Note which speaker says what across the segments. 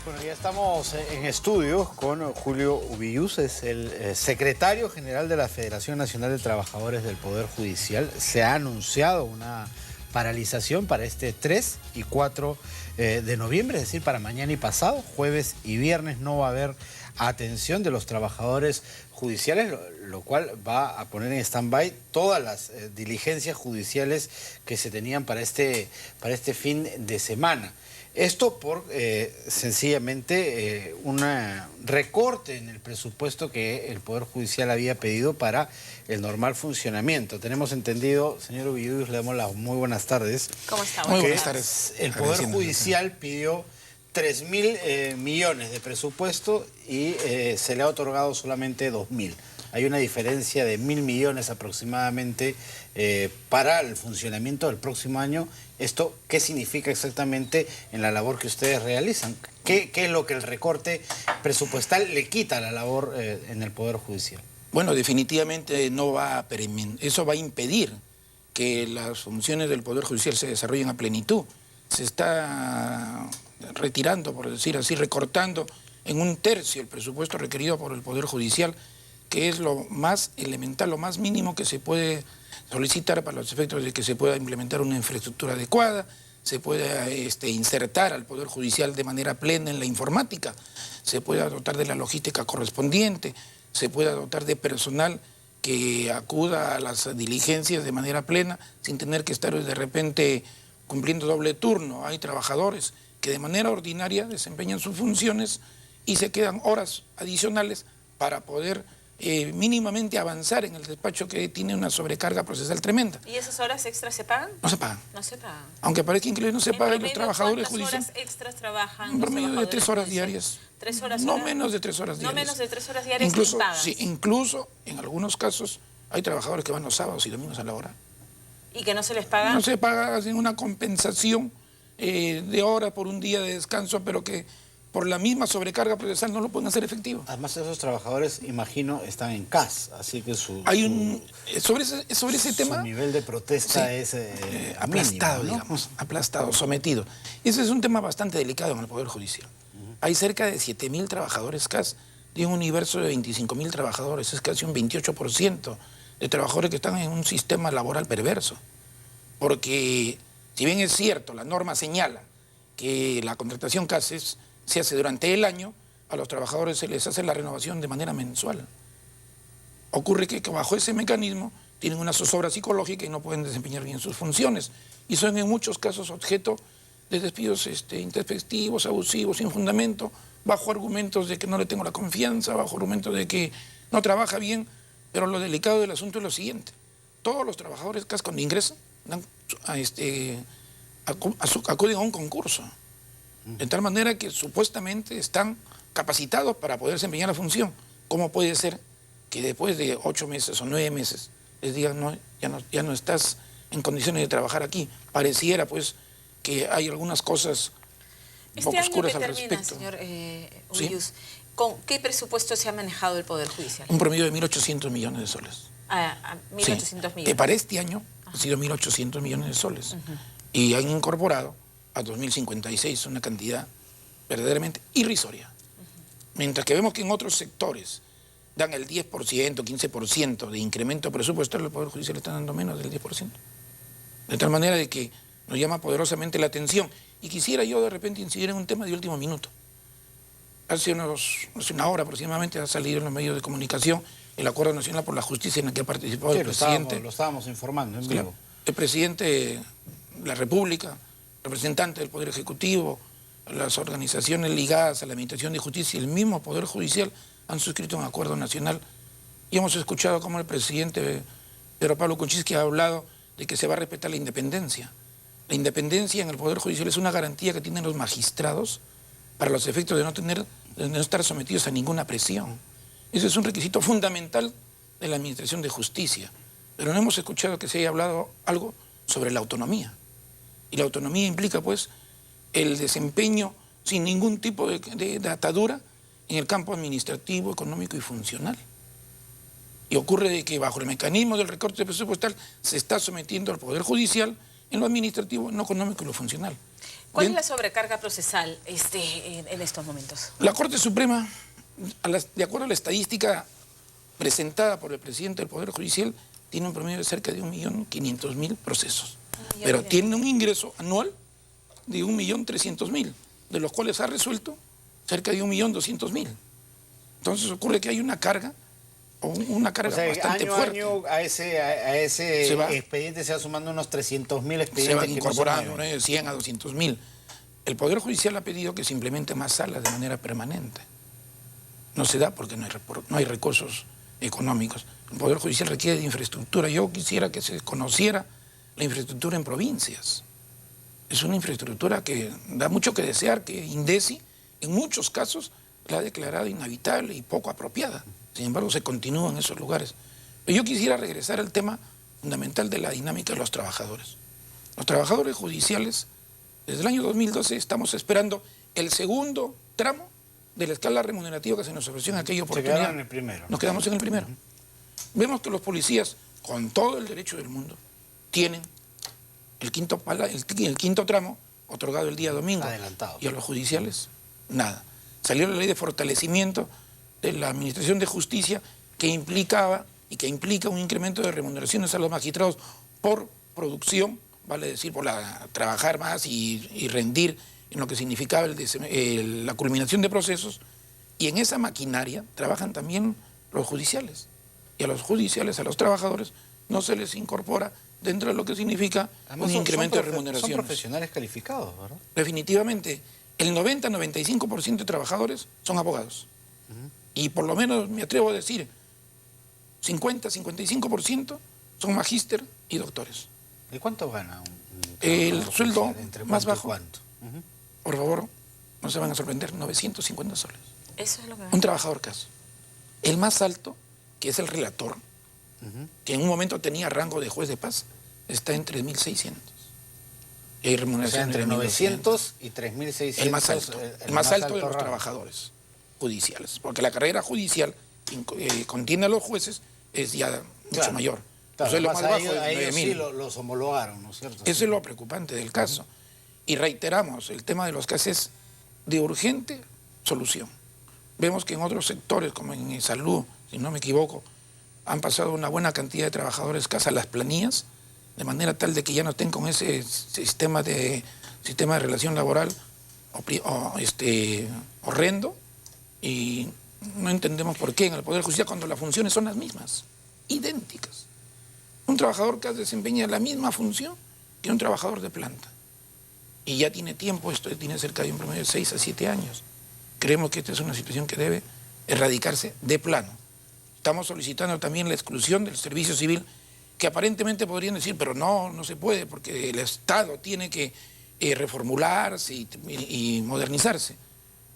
Speaker 1: Bueno, ya estamos en estudio con Julio Ubillús, es el secretario general de la Federación Nacional de Trabajadores del Poder Judicial. Se ha anunciado una paralización para este 3 y 4 de noviembre, es decir, para mañana y pasado, jueves y viernes no va a haber atención de los trabajadores judiciales, lo cual va a poner en stand-by todas las diligencias judiciales que se tenían para este fin de semana. Esto por sencillamente un recorte en el presupuesto que el Poder Judicial había pedido para el normal funcionamiento. Tenemos entendido, señor Ubillús, le damos las muy buenas tardes.
Speaker 2: ¿Cómo está?
Speaker 3: Muy buenas tardes.
Speaker 1: El Poder Judicial pidió 3.000 millones de presupuesto y se le ha otorgado solamente 2.000. Hay una diferencia de 1.000 millones aproximadamente para el funcionamiento del próximo año. ¿Esto qué significa exactamente en la labor que ustedes realizan? ¿Qué es lo que el recorte presupuestal le quita a la labor en el Poder Judicial?
Speaker 3: Bueno, definitivamente no va a eso va a impedir que las funciones del Poder Judicial se desarrollen a plenitud. Se está retirando, por decir así, recortando en 1/3 el presupuesto requerido por el Poder Judicial, que es lo más elemental, lo más mínimo que se puede solicitar para los efectos de que se pueda implementar una infraestructura adecuada, se pueda insertar al Poder Judicial de manera plena en la informática, se pueda dotar de la logística correspondiente, se pueda dotar de personal que acuda a las diligencias de manera plena sin tener que estar de repente cumpliendo doble turno. Hay trabajadores que de manera ordinaria desempeñan sus funciones y se quedan horas adicionales para poder mínimamente avanzar en el despacho que tiene una sobrecarga procesal tremenda.
Speaker 2: ¿Y esas horas extras se pagan?
Speaker 3: No se pagan.
Speaker 2: No se pagan.
Speaker 3: Aunque parezca increíble, no se pagan los trabajadores judiciales.
Speaker 2: ¿Cuántas horas extras trabajan?
Speaker 3: Un promedio de 3 horas diarias.
Speaker 2: 3 horas.
Speaker 3: No menos de 3 horas diarias.
Speaker 2: No menos de 3 horas diarias
Speaker 3: incluso,
Speaker 2: pagas.
Speaker 3: sí, incluso en algunos casos hay trabajadores que van los sábados y domingos a la hora.
Speaker 2: ¿Y que no se les paga?
Speaker 3: No se paga, hacen una compensación de hora por un día de descanso, pero que por la misma sobrecarga procesal no lo pueden hacer efectivo.
Speaker 1: Además, esos trabajadores, imagino, están en CAS, así que
Speaker 3: sobre ese tema...
Speaker 1: Su nivel de protesta es
Speaker 3: aplastado,
Speaker 1: mínimo, ¿no?
Speaker 3: digamos, aplastado, sometido. Ese es un tema bastante delicado en el Poder Judicial. Hay cerca de 7.000 trabajadores CAS de un universo de 25.000 trabajadores. Es casi un 28% de trabajadores que están en un sistema laboral perverso. Porque, si bien es cierto, la norma señala que la contratación CAS se hace durante el año, a los trabajadores se les hace la renovación de manera mensual. Ocurre que bajo ese mecanismo tienen una zozobra psicológica y no pueden desempeñar bien sus funciones. Y son en muchos casos objeto de despidos intempestivos, abusivos, sin fundamento, bajo argumentos de que no le tengo la confianza, bajo argumentos de que no trabaja bien. Pero lo delicado del asunto es lo siguiente. Todos los trabajadores CAS cuando ingresan acuden a un concurso. De tal manera que supuestamente están capacitados para poder desempeñar la función. ¿Cómo puede ser que después de 8 meses o 9 meses les digan no, ya no estás en condiciones de trabajar aquí? Pareciera pues que hay algunas cosas un poco oscuras al respecto.
Speaker 2: Señor Ubillús, ¿con qué presupuesto se ha manejado el Poder Judicial?
Speaker 3: Un promedio de 1.800 millones de soles.
Speaker 2: 1.800 millones.
Speaker 3: Que para este año ha sido 1.800 millones de soles. Y han incorporado a 2056, una cantidad verdaderamente irrisoria. Mientras que vemos que en otros sectores dan el 10%, 15% de incremento presupuestario, el Poder Judicial está dando menos del 10%. De tal manera de que nos llama poderosamente la atención. Y quisiera yo de repente incidir en un tema de último minuto. Hace una hora aproximadamente ha salido en los medios de comunicación el Acuerdo Nacional por la Justicia en el que ha participado el presidente.
Speaker 1: Lo estábamos informando en vivo.
Speaker 3: El presidente de la República, representantes del Poder Ejecutivo, las organizaciones ligadas a la Administración de Justicia y el mismo Poder Judicial han suscrito un acuerdo nacional. Y hemos escuchado cómo el presidente Pedro Pablo Kuczynski ha hablado de que se va a respetar la independencia. La independencia en el Poder Judicial es una garantía que tienen los magistrados para los efectos de no estar sometidos a ninguna presión. Ese es un requisito fundamental de la Administración de Justicia. Pero no hemos escuchado que se haya hablado algo sobre la autonomía. Y la autonomía implica, pues, el desempeño sin ningún tipo de atadura en el campo administrativo, económico y funcional. Y ocurre de que bajo el mecanismo del recorte presupuestal se está sometiendo al Poder Judicial en lo administrativo, en lo económico y lo funcional.
Speaker 2: ¿Cuál es la sobrecarga procesal en estos momentos?
Speaker 3: La Corte Suprema, de acuerdo a la estadística presentada por el presidente del Poder Judicial, tiene un promedio de cerca de 1.500.000 procesos. Pero tiene un ingreso anual de 1.300.000, de los cuales ha resuelto cerca de 1.200.000. Entonces ocurre que hay una carga, bastante
Speaker 1: año
Speaker 3: fuerte.
Speaker 1: a año a ese expediente se va sumando unos 300.000 expedientes.
Speaker 3: Se van
Speaker 1: que
Speaker 3: incorporando,
Speaker 1: no
Speaker 3: de 100 a 200.000. El Poder Judicial ha pedido que se implementen más salas de manera permanente. No se da porque no hay recursos económicos. El Poder Judicial requiere de infraestructura. Yo quisiera que se conociera la infraestructura en provincias. Es una infraestructura que da mucho que desear, que INDECI en muchos casos la ha declarado inhabitable y poco apropiada. Sin embargo, se continúa en esos lugares. Pero yo quisiera regresar al tema fundamental de la dinámica de los trabajadores. Los trabajadores judiciales, desde el año 2012 estamos esperando el segundo tramo de la escala remunerativa que se nos ofreció en aquella oportunidad.
Speaker 1: Se quedaron en el primero.
Speaker 3: Nos quedamos en el primero. Vemos que los policías, con todo el derecho del mundo, tienen el quinto tramo otorgado el día domingo.
Speaker 1: Adelantado.
Speaker 3: Y a los judiciales, nada. Salió la ley de fortalecimiento de la Administración de Justicia que implicaba y que implica un incremento de remuneraciones a los magistrados por producción, vale decir, por trabajar más y rendir en lo que significaba la culminación de procesos, y en esa maquinaria trabajan también los judiciales. Y a los judiciales, a los trabajadores, no se les incorpora dentro de lo que significa un incremento de remuneraciones.
Speaker 1: Son profesionales calificados, ¿verdad?
Speaker 3: Definitivamente, el 90-95% de trabajadores son abogados. Y por lo menos, me atrevo a decir, 50-55% son magíster y doctores.
Speaker 1: ¿Y cuánto gana
Speaker 3: el sueldo más bajo?
Speaker 1: ¿Cuánto?
Speaker 3: Por favor, no se van a sorprender, 950 soles.
Speaker 2: Eso es lo que...
Speaker 3: Un trabajador caso. El más alto, que es el relator, que en un momento tenía rango de juez de paz, está en 3.600. Y hay remuneración
Speaker 1: entre 900 y 3.600.
Speaker 3: El más alto. El más alto de los trabajadores judiciales. Porque la carrera judicial contiene a los jueces, es ya mucho mayor.
Speaker 1: Claro,
Speaker 3: Entonces, lo más bajo
Speaker 1: a
Speaker 3: es
Speaker 1: ellos
Speaker 3: 9.000.
Speaker 1: sí los homologaron, ¿no es cierto?
Speaker 3: Eso es lo preocupante del caso. Y reiteramos, el tema de los casos es de urgente solución. Vemos que en otros sectores, como en salud, si no me equivoco, han pasado una buena cantidad de trabajadores casi a las planillas, de manera tal de que ya no estén con ese sistema de relación laboral horrendo, y no entendemos por qué en el Poder Judicial cuando las funciones son las mismas, idénticas. Un trabajador que desempeña la misma función que un trabajador de planta. Y ya tiene tiempo, esto tiene cerca de un promedio de 6 a 7 años. Creemos que esta es una situación que debe erradicarse de plano. Estamos solicitando también la exclusión del servicio civil, que aparentemente podrían decir, pero no se puede, porque el Estado tiene que reformularse y modernizarse.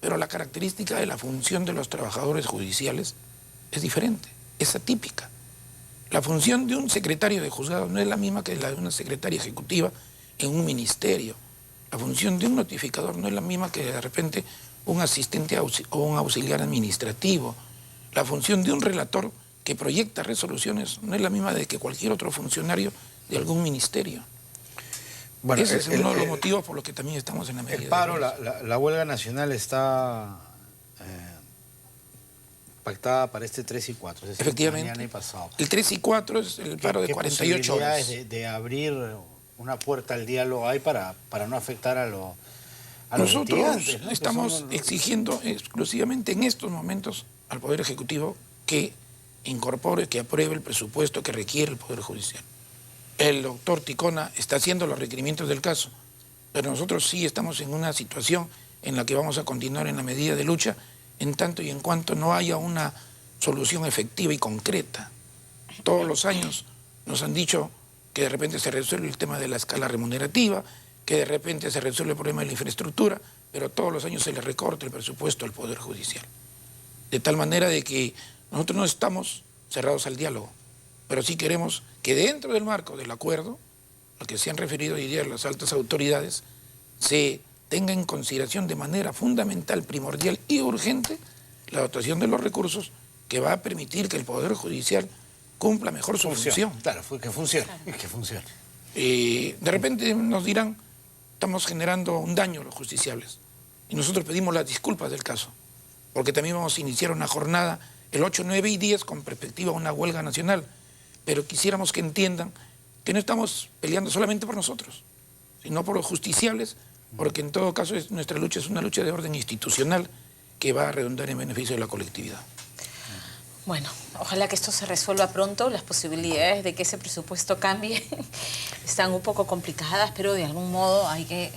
Speaker 3: Pero la característica de la función de los trabajadores judiciales es diferente, es atípica. La función de un secretario de juzgado no es la misma que la de una secretaria ejecutiva en un ministerio. La función de un notificador no es la misma que de repente un asistente o un auxiliar administrativo. La función de un relator que proyecta resoluciones no es la misma de que cualquier otro funcionario de algún ministerio. Bueno, ese es uno de los motivos por los que también estamos en la medida.
Speaker 1: El paro, la huelga nacional está pactada para este 3 y 4. Es decir,
Speaker 3: efectivamente.
Speaker 1: Mañana y pasado.
Speaker 3: El 3 y 4 es el paro de 48 horas.
Speaker 1: ¿Qué posibilidades de abrir una puerta al diálogo hay para no afectar a los
Speaker 3: Nosotros
Speaker 1: ¿no?
Speaker 3: estamos exigiendo exclusivamente en estos momentos al Poder Ejecutivo que incorpore, que apruebe el presupuesto que requiere el Poder Judicial. El doctor Ticona está haciendo los requerimientos del caso, pero nosotros sí estamos en una situación en la que vamos a continuar en la medida de lucha en tanto y en cuanto no haya una solución efectiva y concreta. Todos los años nos han dicho que de repente se resuelve el tema de la escala remunerativa, que de repente se resuelve el problema de la infraestructura, pero todos los años se le recorta el presupuesto al Poder Judicial. De tal manera de que nosotros no estamos cerrados al diálogo, pero sí queremos que dentro del marco del acuerdo, al que se han referido hoy día las altas autoridades, se tenga en consideración de manera fundamental, primordial y urgente la dotación de los recursos que va a permitir que el Poder Judicial cumpla mejor su función.
Speaker 1: Claro, que funcione. Que funcione.
Speaker 3: De repente nos dirán, estamos generando un daño a los justiciables. Y nosotros pedimos las disculpas del caso, porque también vamos a iniciar una jornada el 8, 9 y 10 con perspectiva a una huelga nacional. Pero quisiéramos que entiendan que no estamos peleando solamente por nosotros, sino por los justiciables, porque en todo caso nuestra lucha es una lucha de orden institucional que va a redundar en beneficio de la colectividad.
Speaker 2: Bueno, ojalá que esto se resuelva pronto. Las posibilidades de que ese presupuesto cambie están un poco complicadas, pero de algún modo hay que...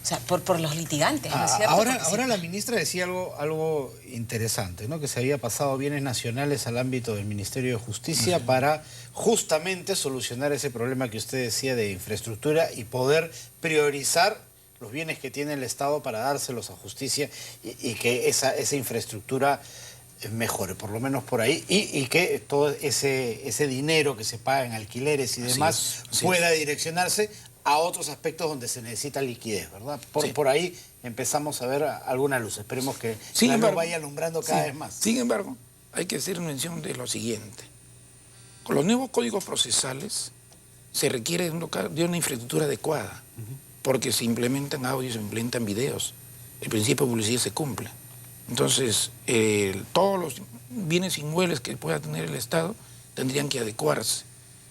Speaker 2: o sea, por los litigantes, ¿no es cierto?
Speaker 1: Ahora la ministra decía algo interesante, ¿no? Que se había pasado bienes nacionales al ámbito del Ministerio de Justicia para justamente solucionar ese problema que usted decía de infraestructura y poder priorizar los bienes que tiene el Estado para dárselos a justicia y que esa infraestructura mejore, por lo menos por ahí, y que todo ese dinero que se paga en alquileres y demás pueda direccionarse a otros aspectos donde se necesita liquidez, ¿verdad? Por ahí empezamos a ver alguna luz. Esperemos que la luz vaya alumbrando cada vez más.
Speaker 3: Sin embargo, hay que hacer mención de lo siguiente. Con los nuevos códigos procesales se requiere de una infraestructura adecuada, porque se implementan audios, se implementan videos. El principio de publicidad se cumple. Entonces, todos los bienes inmuebles que pueda tener el Estado tendrían que adecuarse.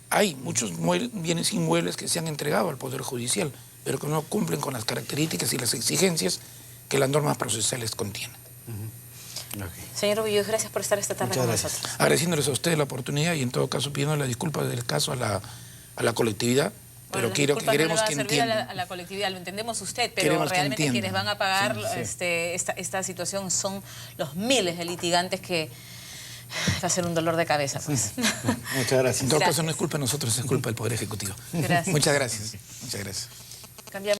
Speaker 3: Hay muchos bienes inmuebles que se han entregado al Poder Judicial, pero que no cumplen con las características y las exigencias que las normas procesales contienen.
Speaker 2: Señor Ubillus, gracias por estar esta tarde con nosotros.
Speaker 3: Agradeciéndoles a ustedes la oportunidad y en todo caso pidiendo la disculpa del caso a la colectividad. Pero queremos que entiendan.
Speaker 2: A la colectividad, lo entendemos usted, pero realmente quienes van a pagar esta situación son los miles de litigantes que va a ser un dolor de cabeza. Pues.
Speaker 1: Muchas gracias.
Speaker 3: En todo caso no es culpa de nosotros, es culpa del Poder Ejecutivo.
Speaker 2: Gracias.
Speaker 3: Muchas gracias. Muchas gracias.
Speaker 2: Cambiamos.